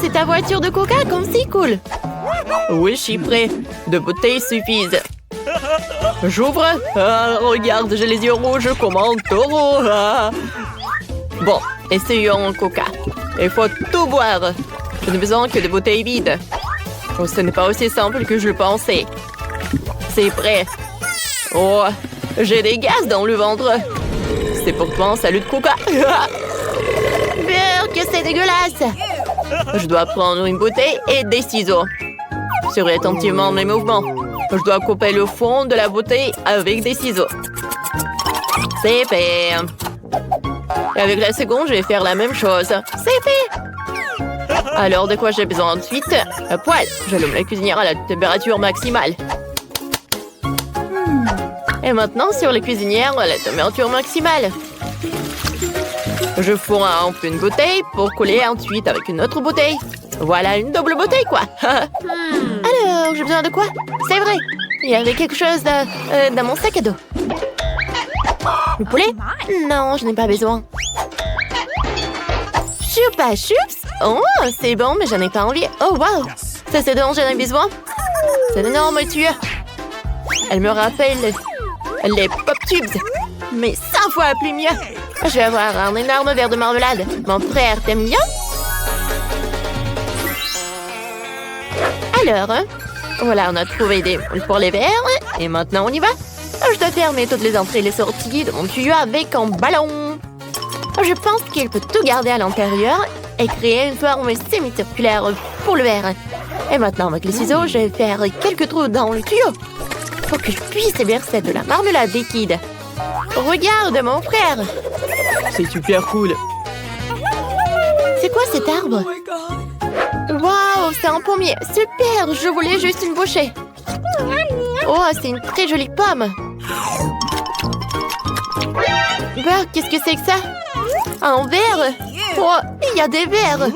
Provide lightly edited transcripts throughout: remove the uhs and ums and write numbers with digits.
c'est ta voiture de coca, comme c'est cool. Oui, je suis prêt. 2 bouteilles suffisent. J'ouvre. Ah, regarde, j'ai les yeux rouges comme un taureau. Ah. Bon, essayons coca. Il faut tout boire. Je n'ai besoin que de bouteilles vides. Oh, ce n'est pas aussi simple que je le pensais. C'est prêt. Oh, j'ai des gaz dans le ventre. C'est pourtant un salut de coca. Que c'est dégueulasse. Je dois prendre une bouteille et des ciseaux. Surveille attentivement mes mouvements. Je dois couper le fond de la bouteille avec des ciseaux. C'est fait. Et avec la seconde, je vais faire la même chose. C'est fait. Alors, de quoi j'ai besoin ensuite? À poêle. J'allume la cuisinière à la température maximale. Et maintenant, sur la cuisinière à la température maximale. Je fourre un peu une bouteille pour coller ensuite avec une autre bouteille. Voilà, une double bouteille, quoi. Alors, j'ai besoin de quoi? C'est vrai, il y avait quelque chose dans mon sac à dos. Le poulet? Non, je n'ai pas besoin. Choupa choups? Oh, c'est bon, mais j'en ai pas envie. Oh, wow! Ça, c'est dont j'en ai besoin? C'est une énorme tueur. Elle me rappelle les pop tubes, mais 100 fois plus mieux. Je vais avoir un énorme verre de marmelade. Mon frère, t'aimes bien? Alors, voilà, on a trouvé des moules pour les verres. Et maintenant, on y va. Je dois fermer toutes les entrées et les sorties de mon tuyau avec un ballon. Je pense qu'il peut tout garder à l'intérieur et créer une forme semi-circulaire pour le verre. Et maintenant, avec les ciseaux, je vais faire quelques trous dans le tuyau pour que je puisse verser de la marmelade liquide. Regarde, mon frère! C'est super cool. C'est quoi cet arbre? Waouh, c'est un pommier. Super, je voulais juste une bouchée. Oh, c'est une très jolie pomme. Bah, qu'est-ce que c'est que ça? Un verre? Oh, il y a des verres.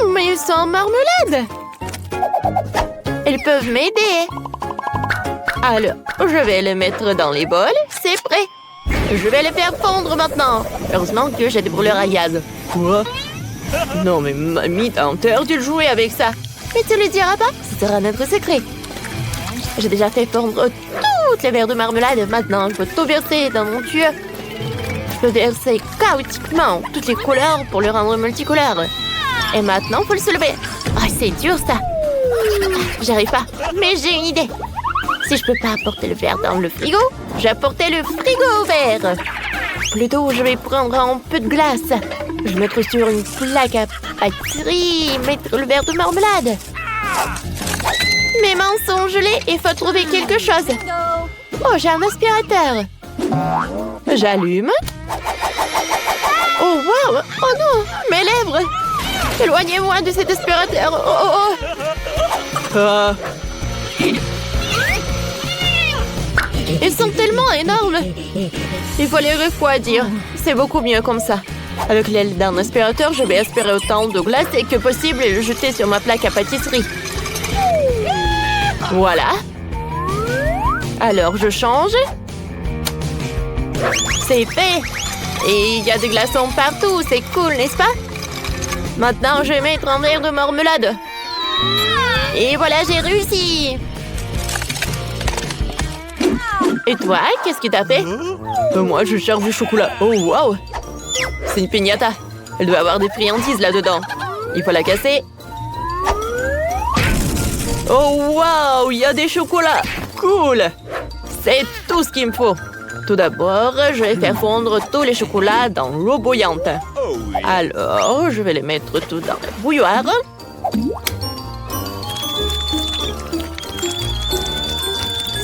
Mais ils sont en marmelade. Ils peuvent m'aider. Alors, je vais les mettre dans les bols. C'est prêt. Je vais les faire fondre maintenant. Heureusement que j'ai des brûleurs à gaz. Quoi? Non, mais mamie, t'as interdit de jouer avec ça. Mais tu le diras pas? Ce sera notre secret. J'ai déjà fait fondre toutes les verres de marmelade. Maintenant, je peux tout verser dans mon tuyau. Je peux verser chaotiquement toutes les couleurs pour le rendre multicolore. Et maintenant, faut le soulever. Ah, c'est dur, ça. J'arrive pas. Mais j'ai une idée. Si je peux pas apporter le verre dans le frigo, j'apportais le frigo vert. Plutôt, je vais prendre un peu de glace. Je vais mettre sur une plaque à pâtisserie, mettre le verre de marmelade. Mes mains sont gelées, il faut trouver quelque chose. Oh, j'ai un aspirateur. J'allume. Oh, wow! Oh non, mes lèvres! Éloignez-moi de cet aspirateur. Oh, oh, oh. Ils sont tellement énormes. Il faut les refroidir. C'est beaucoup mieux comme ça. Avec l'aide d'un aspirateur, je vais aspirer autant de glace que possible et le jeter sur ma plaque à pâtisserie. Voilà. Alors, je change. C'est fait. Et il y a des glaçons partout. C'est cool, n'est-ce pas? Maintenant, je vais mettre un verre de marmelade. Et voilà, j'ai réussi. Et toi, qu'est-ce que t'as fait? Moi, je cherche du chocolat. Oh, wow! C'est une piñata. Elle doit avoir des friandises là-dedans. Il faut la casser. Oh, wow! Il y a des chocolats. Cool! C'est tout ce qu'il me faut. Tout d'abord, je vais faire fondre tous les chocolats dans l'eau bouillante. Alors, je vais les mettre tout dans la bouilloire.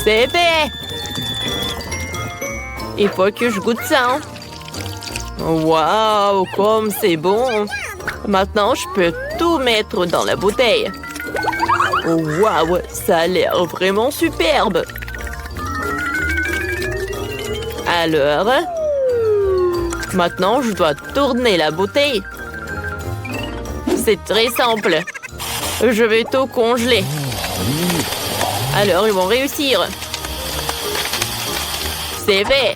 C'est fait! Il faut que je goûte ça. Waouh, comme c'est bon! Maintenant, je peux tout mettre dans la bouteille. Waouh, ça a l'air vraiment superbe! Alors, maintenant, je dois tourner la bouteille. C'est très simple. Je vais tout congeler. Alors, ils vont réussir. C'est fait.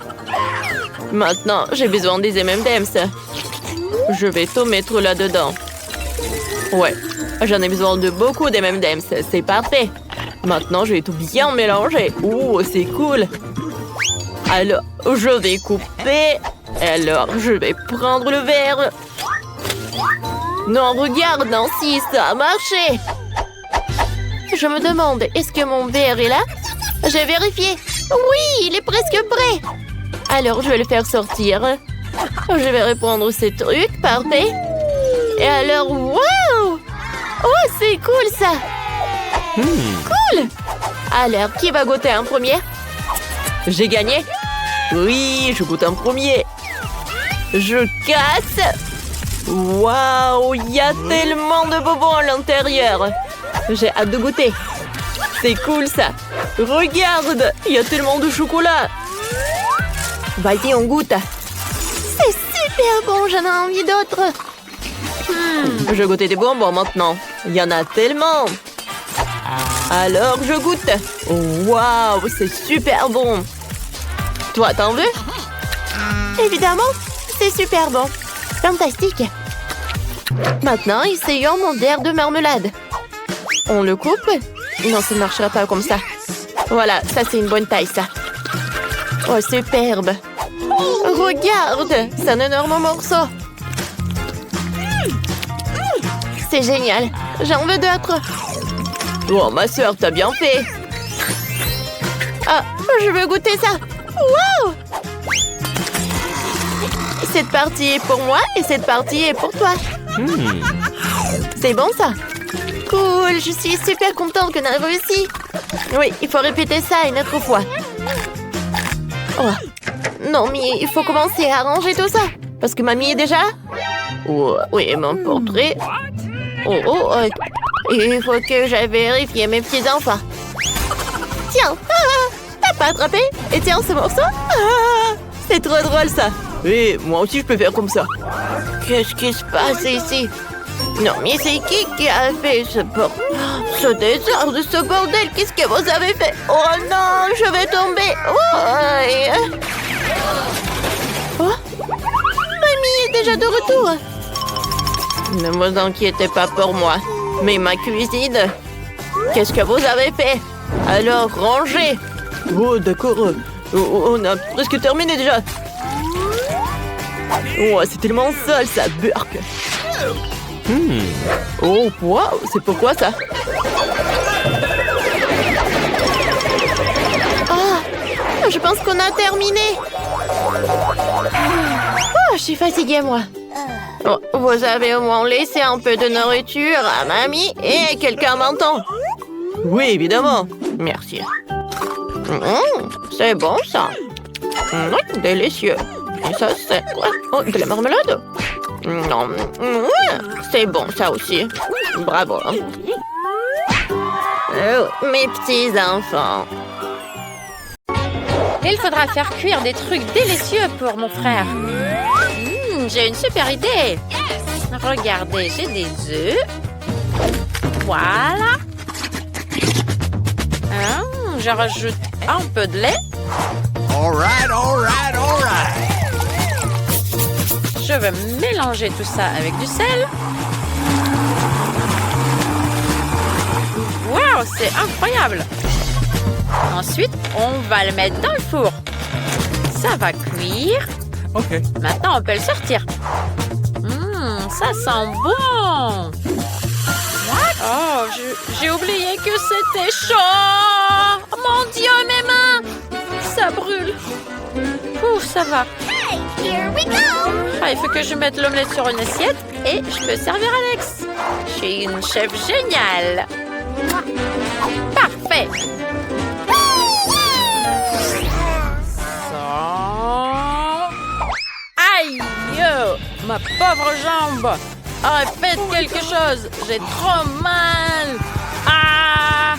Maintenant, j'ai besoin des M&M's. Je vais tout mettre là-dedans. Ouais, j'en ai besoin de beaucoup des M&M's, c'est parfait. Maintenant, je vais tout bien mélanger. Oh, c'est cool. Alors, je vais couper. Alors, je vais prendre le verre. Non, regarde, Nancy, ça a marché. Je me demande, est-ce que mon verre est là? J'ai vérifié. Oui, il est presque prêt. Alors, je vais le faire sortir. Je vais reprendre ce truc, parfait. Et alors, wow! Oh, c'est cool, ça. Cool. Alors, qui va goûter en premier? J'ai gagné. Oui, je goûte en premier. Je casse. Waouh, il y a tellement de bonbons à l'intérieur. J'ai hâte de goûter. C'est cool, ça. Regarde, il y a tellement de chocolat. Vas-y, on goûte. C'est super bon, j'en ai envie d'autres. Je vais goûter des bonbons maintenant. Il y en a tellement. Alors, je goûte. Waouh, c'est super bon. Toi, t'en veux? Évidemment, c'est super bon. Fantastique. Maintenant, essayons mon verre de marmelade. On le coupe? Non, ça ne marchera pas comme ça. Voilà, ça c'est une bonne taille, ça. Oh, superbe. Regarde, c'est un énorme morceau. C'est génial. J'en veux d'autres. Oh, ma soeur, t'as bien fait. Ah, je veux goûter ça. Wow! Cette partie est pour moi et cette partie est pour toi. C'est bon, ça? Cool, je suis super contente qu'on ait réussi. Oui, il faut répéter ça une autre fois. Oh. Non, mais il faut commencer à arranger tout ça. Parce que mamie est déjà là. Oh, oui, mon portrait. Oh. Il faut que j'aille vérifier mes petits-enfants. Tiens, t'as pas attrapé? Et tiens, ce morceau. C'est trop drôle, ça. Oui, moi aussi, je peux faire comme ça. Qu'est-ce qui se passe ici? Non, mais c'est qui a fait ce désordre, ce bordel? Qu'est-ce que vous avez fait? Oh non, je vais tomber. Oh, mamie est déjà de retour. Ne vous inquiétez pas pour moi. Mais ma cuisine, qu'est-ce que vous avez fait? Alors, rangez. Oh, d'accord. On a presque terminé déjà. Oh, c'est tellement sale, ça burk. Oh, wow, c'est pourquoi ça? Oh, je pense qu'on a terminé. Oh, je suis fatiguée, moi. Oh, vous avez au moins laissé un peu de nourriture à mamie et quelqu'un m'entend. Oui, évidemment. Merci. C'est bon, ça. Délicieux. Et ça, c'est quoi? Oh, de la marmelade? Non, c'est bon, ça aussi. Bravo. Oh, mes petits enfants. Il faudra faire cuire des trucs délicieux pour mon frère. J'ai une super idée. Regardez, j'ai des œufs. Voilà. Je rajoute un peu de lait. All right. Je vais mélanger tout ça avec du sel. Waouh, c'est incroyable. Ensuite, on va le mettre dans le four. Ça va cuire. OK. Maintenant, on peut le sortir. Ça sent bon. Oh, j'ai oublié que c'était chaud. Oh, mon Dieu, mes mains. Ça brûle. Ouf, ça va. Here we go! Il faut que je mette l'omelette sur une assiette et je peux servir Alex. Je suis une chef géniale. Parfait. Aïe! Ma pauvre jambe! Faites quelque chose! J'ai trop mal! Ah!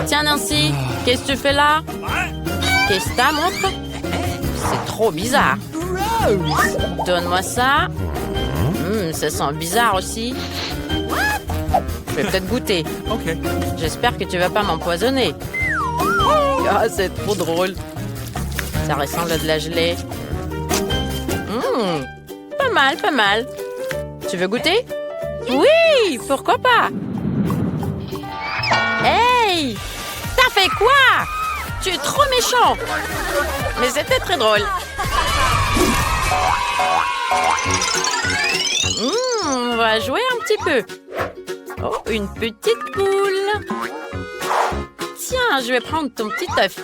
Tiens, Nancy, qu'est-ce que tu fais là? Qu'est-ce que t'as, montre? C'est trop bizarre. Donne-moi ça. Ça sent bizarre aussi. Je vais peut-être goûter. OK. J'espère que tu vas pas m'empoisonner. Ah, c'est trop drôle. Ça ressemble à de la gelée. Pas mal, pas mal. Tu veux goûter? Oui, pourquoi pas? Hey! T'as fait quoi? Tu es trop méchant! Mais c'était très drôle. On va jouer un petit peu. Oh, une petite poule. Tiens, je vais prendre ton petit œuf.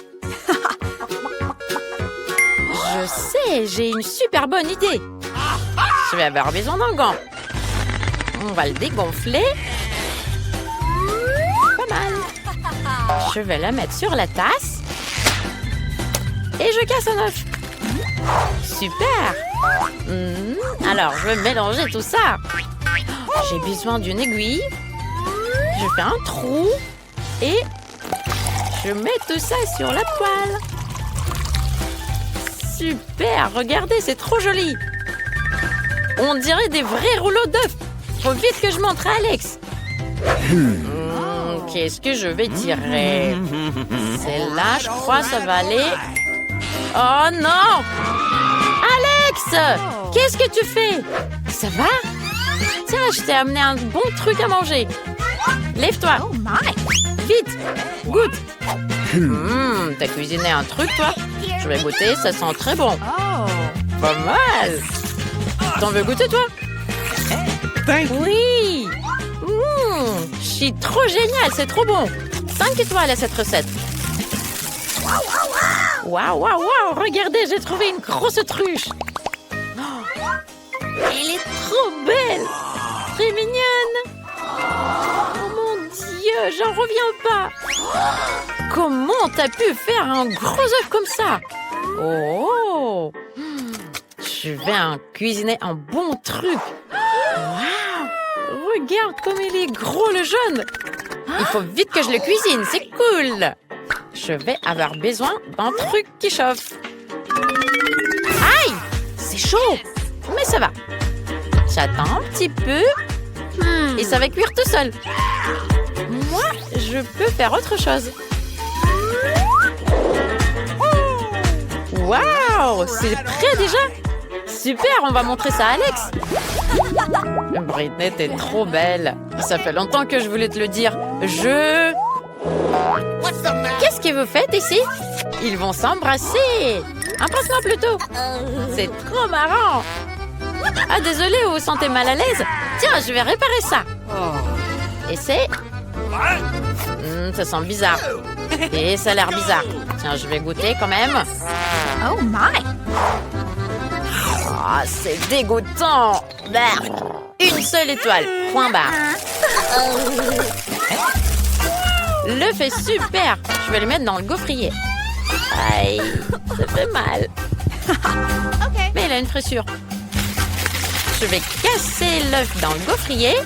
Je sais, j'ai une super bonne idée. Je vais avoir besoin d'un gant. On va le dégonfler. Pas mal. Je vais la mettre sur la tasse. Et je casse un œuf. Super. Alors, je vais mélanger tout ça. J'ai besoin d'une aiguille. Je fais un trou. Et je mets tout ça sur la poêle. Super, regardez, c'est trop joli. On dirait des vrais rouleaux d'œufs. Faut vite que je montre à Alex. Qu'est-ce que je vais tirer? Celle-là, je crois, ça va aller. Oh non! Alex! Qu'est-ce que tu fais? Ça va? Tiens, je t'ai amené un bon truc à manger. Lève-toi. Oh my! Vite, goûte. T'as cuisiné un truc, toi? Je vais goûter, ça sent très bon. Oh! Pas mal. T'en veux goûter, toi? Thank you. Oui. Je suis trop génial, c'est trop bon. 5 étoiles à cette recette. Waouh, waouh, waouh. Regardez, j'ai trouvé une grosse truche. Oh, elle est trop belle. Très mignonne. Oh mon Dieu, j'en reviens pas. Comment t'as pu faire un gros œuf comme ça? Oh. Je vais en cuisiner un bon truc. Waouh. Regarde comme il est gros, le jaune. Il faut vite que je le cuisine, c'est cool. Je vais avoir besoin d'un truc qui chauffe. Aïe! C'est chaud, mais ça va. J'attends un petit peu et ça va cuire tout seul. Moi, je peux faire autre chose. Waouh! C'est prêt déjà? Super, on va montrer ça à Alex. Britney, t'es trop belle. Ça fait longtemps que je voulais te le dire. Qu'est-ce que vous faites ici? Ils vont s'embrasser. Embrasse-moi plutôt. C'est trop marrant. Ah, désolé, vous vous sentez mal à l'aise? Tiens, je vais réparer ça. Et c'est... ça sent bizarre. Et ça a l'air bizarre. Tiens, je vais goûter quand même. Oh my! Ah, c'est dégoûtant. Une seule étoile. Point barre. L'œuf est super. Je vais le mettre dans le gaufrier. Aïe, ça fait mal. Mais il a une fraîcheur. Je vais casser l'œuf dans le gaufrier.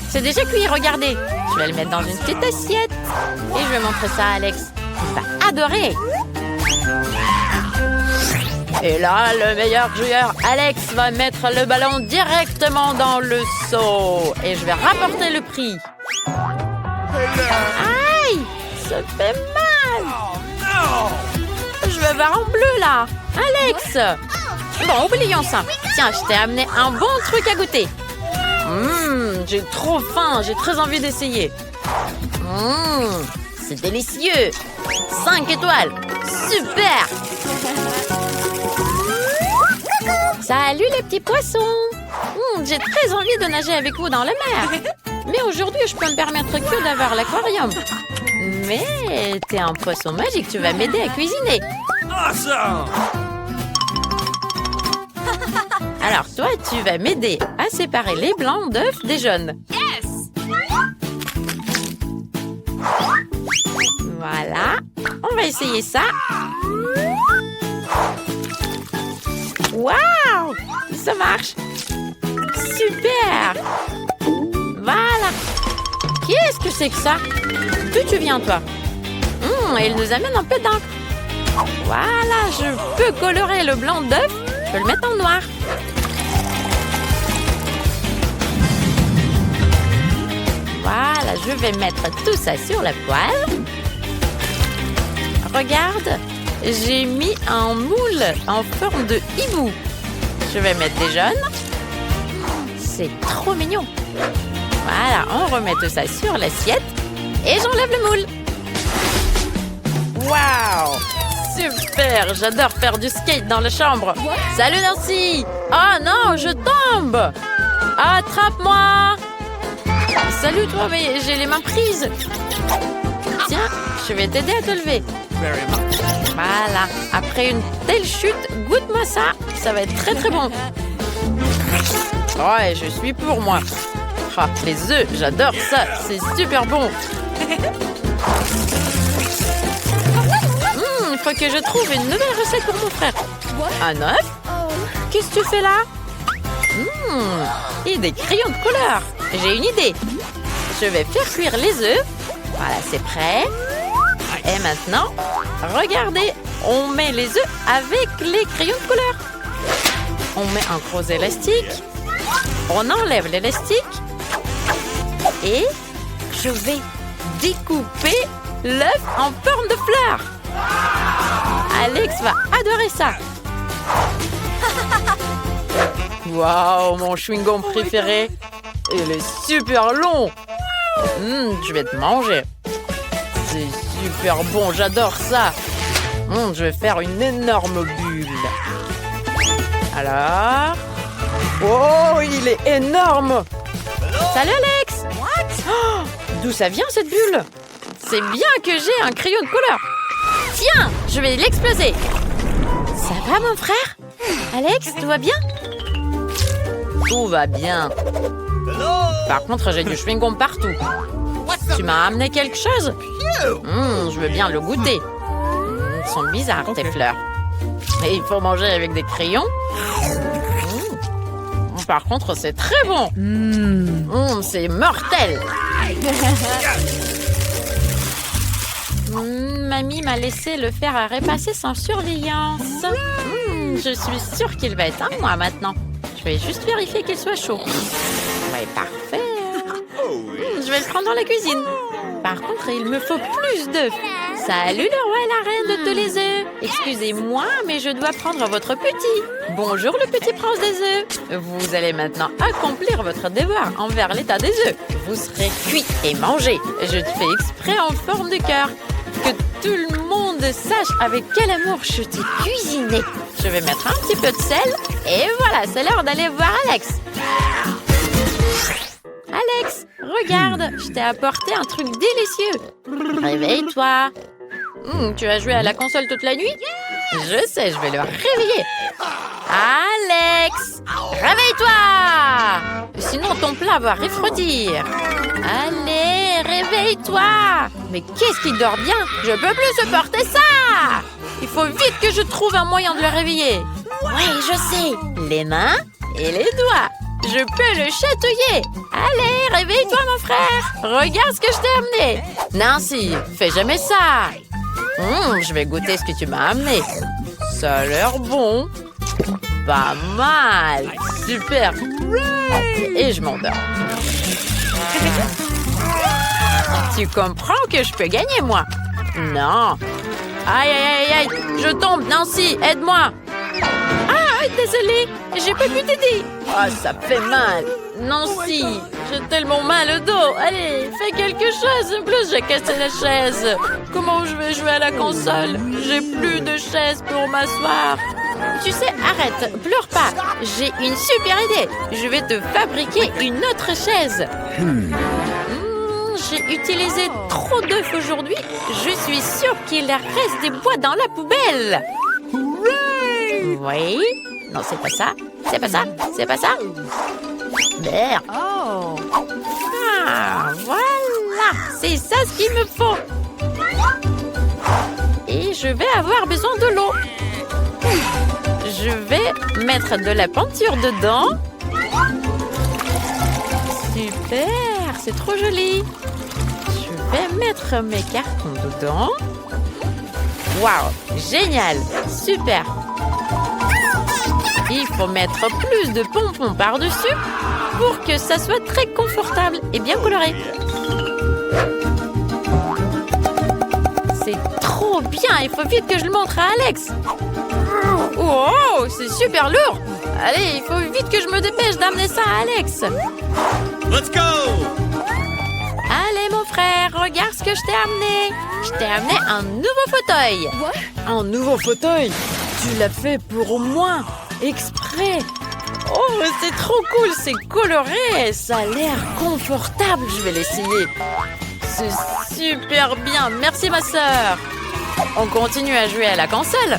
C'est déjà cuit, regardez. Je vais le mettre dans une petite assiette. Et je vais montrer ça à Alex. Il va adorer. Et là, le meilleur joueur, Alex, va mettre le ballon directement dans le seau. Et je vais rapporter le prix. Aïe! Ça fait mal! Je vais voir en bleu, là. Alex! Bon, oublions ça. Tiens, je t'ai amené un bon truc à goûter. J'ai trop faim. J'ai très envie d'essayer. C'est délicieux. 5 étoiles. Super! Salut les petits poissons! J'ai très envie de nager avec vous dans la mer. Mais aujourd'hui, je peux me permettre que d'avoir l'aquarium. Mais t'es un poisson magique, tu vas m'aider à cuisiner. Awesome! Alors toi, tu vas m'aider à séparer les blancs d'œufs des jaunes. Yes! Voilà. On va essayer ça. Waouh! Ça marche! Super! Voilà! Qu'est-ce que c'est que ça? D'où tu viens, toi? Elle nous amène un peu d'encre. Voilà, je peux colorer le blanc d'œuf. Je peux le mettre en noir. Voilà, je vais mettre tout ça sur la poêle. Regarde! J'ai mis un moule en forme de hibou. Je vais mettre des jaunes C'est trop mignon. Voilà, on remet tout ça sur l'assiette et j'enlève le moule. Waouh! Super! J'adore faire du skate dans la chambre. Salut Nancy! Oh non, je tombe! Attrape-moi! Salut toi, mais j'ai les mains prises. Tiens, je vais t'aider à te lever. Very much. Voilà. Après une telle chute, goûte-moi ça. Ça va être très très bon. Ouais, je suis pour moi. Ah, les œufs, j'adore ça. C'est super bon. Il faut que je trouve une nouvelle recette pour mon frère. Un œuf? Qu'est-ce que tu fais là? Et des crayons de couleur. J'ai une idée. Je vais faire cuire les œufs. Voilà, c'est prêt. Et maintenant, regardez, on met les œufs avec les crayons de couleur. On met un gros élastique. On enlève l'élastique. Et je vais découper l'œuf en forme de fleur. Alex va adorer ça. Waouh, mon chewing-gum préféré. Il est super long. Je vais te manger. C'est super bon, j'adore ça. Je vais faire une énorme bulle. Alors... Oh, il est énorme. Salut Alex. Oh, d'où ça vient cette bulle? C'est bien que j'ai un crayon de couleur. Tiens, je vais l'exploser. Ça va mon frère? Alex, tout va bien? Tout va bien. Par contre, j'ai du chewing-gum partout. Tu m'as amené quelque chose? Je veux bien le goûter. Ils sont bizarres, tes fleurs. Et il faut manger avec des crayons. Par contre, c'est très bon. C'est mortel. Mamie m'a laissé le fer à repasser sans surveillance. Je suis sûre qu'il va être à moi maintenant. Je vais juste vérifier qu'il soit chaud. Ouais, parfait. Je vais le prendre dans la cuisine. Par contre, il me faut plus d'œufs. Salut le roi et la reine de tous les œufs. Excusez-moi, mais je dois prendre votre petit. Bonjour le petit prince des œufs. Vous allez maintenant accomplir votre devoir envers l'état des œufs. Vous serez cuit et mangé. Je te fais exprès en forme de cœur. Que tout le monde sache avec quel amour je t'ai cuisiné. Je vais mettre un petit peu de sel. Et voilà, c'est l'heure d'aller voir Alex. Alex, regarde, je t'ai apporté un truc délicieux. Réveille-toi. Tu as joué à la console toute la nuit? Je sais, je vais le réveiller. Alex, réveille-toi. Sinon, ton plat va refroidir. Allez, réveille-toi. Mais qu'est-ce qu'il dort bien? Je peux plus supporter ça. Il faut vite que je trouve un moyen de le réveiller. Oui, je sais. Les mains et les doigts. Je peux le chatouiller. Allez, réveille-toi, mon frère. Regarde ce que je t'ai amené. Nancy, fais jamais ça. Je vais goûter ce que tu m'as amené. Ça a l'air bon. Pas mal. Super. Et je m'endors. Tu comprends que je peux gagner, moi? Non. Aïe, aïe, aïe, aïe. Je tombe, Nancy, aide-moi. Ah, désolée, j'ai pas pu t'aider. Ah, ça fait mal. Nancy, j'ai tellement mal au dos. Allez, fais quelque chose. En plus, j'ai cassé la chaise. Comment je vais jouer à la console? J'ai plus de chaise pour m'asseoir. Tu sais, arrête, pleure pas. J'ai une super idée. Je vais te fabriquer une autre chaise. J'ai utilisé trop d'œufs aujourd'hui. Je suis sûre qu'il reste des bois dans la poubelle. Oui. Non, c'est pas ça. C'est pas ça. C'est pas ça. Merde. Oh. Ah, voilà. C'est ça ce qu'il me faut. Et je vais avoir besoin de l'eau. Je vais mettre de la peinture dedans. Super. C'est trop joli. Je vais mettre mes cartons dedans. Waouh. Génial. Super. Il faut mettre plus de pompons par-dessus pour que ça soit très confortable et bien coloré. C'est trop bien. Il faut vite que je le montre à Alex. Oh, c'est super lourd. Allez, il faut vite que je me dépêche d'amener ça à Alex. Let's go! Allez, mon frère, regarde ce que je t'ai amené. Je t'ai amené un nouveau fauteuil. Un nouveau fauteuil? Tu l'as fait pour moi, exprès. Oh, c'est trop cool, c'est coloré. Ça a l'air confortable, je vais l'essayer. C'est super bien, merci ma sœur. On continue à jouer à la console.